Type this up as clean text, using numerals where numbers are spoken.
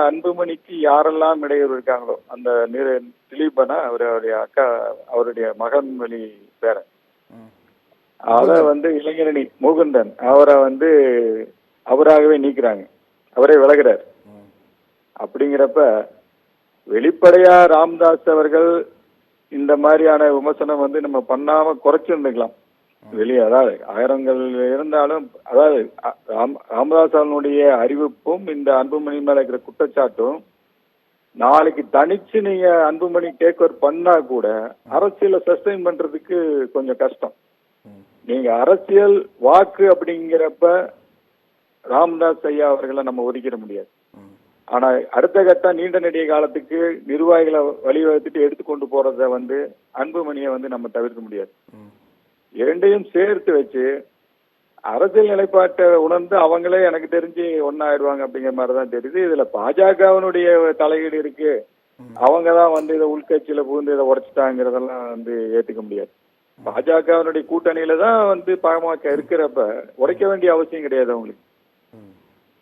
அன்புமணிக்கு யாரெல்லாம் இடையூறு இருக்காங்களோ, அந்த திலீபனா அவருடைய அக்கா, அவருடைய மகன் வழி பேர, அத இளைஞரணி முகுந்தன் அவரை அவராகவே நீக்கிறாங்க, அவரே விலகிறார். அப்படிங்கிறப்ப வெளிப்படையா ராம்தாஸ் அவர்கள் இந்த மாதிரியான விமர்சனம் நம்ம பண்ணாம குறைச்சிருந்துக்கலாம். வெளியே அதாவது ஆயிரங்கள் இருந்தாலும், அதாவது ராமதாஸ் அவனுடைய அறிவிப்பும் இந்த அன்புமணி மேல இருக்கிற குற்றச்சாட்டும் நாளைக்கு தனிச்சு நீங்க அன்புமணி டேக் ஓவர் பண்ணா கூட அரசியல சஸ்டைன் பண்றதுக்கு கொஞ்சம் கஷ்டம். நீங்க அரசியல் வாக்கு அப்படிங்கிறப்ப ராமதாஸ் ஐயா அவர்களை நம்ம ஒதுக்கிட முடியாது. ஆனா அடுத்த கட்ட நீண்ட நெடிய காலத்துக்கு நிர்வாகிகளை வழிவகுத்துட்டு எடுத்துக்கொண்டு போறத அன்புமணியை நம்ம தவிர்க்க முடியாது. இரண்டையும் சேர்த்து வச்சு அரசியல் நிலைப்பாட்டை உணர்ந்து அவங்களே எனக்கு தெரிஞ்சு ஒன்னாயிருவாங்க அப்படிங்கிற மாதிரிதான் தெரியுது. இதுல பாஜகவினுடைய தலையீடு இருக்கு, அவங்கதான் இதை உள்கட்சியில புகுந்து இதை உடைச்சிட்டாங்கிறதெல்லாம் ஏத்துக்க முடியாது. பாஜகவினுடைய கூட்டணியில தான் பாமக இருக்கிறப்ப உடைக்க வேண்டிய அவசியம் கிடையாது அவங்களுக்கு.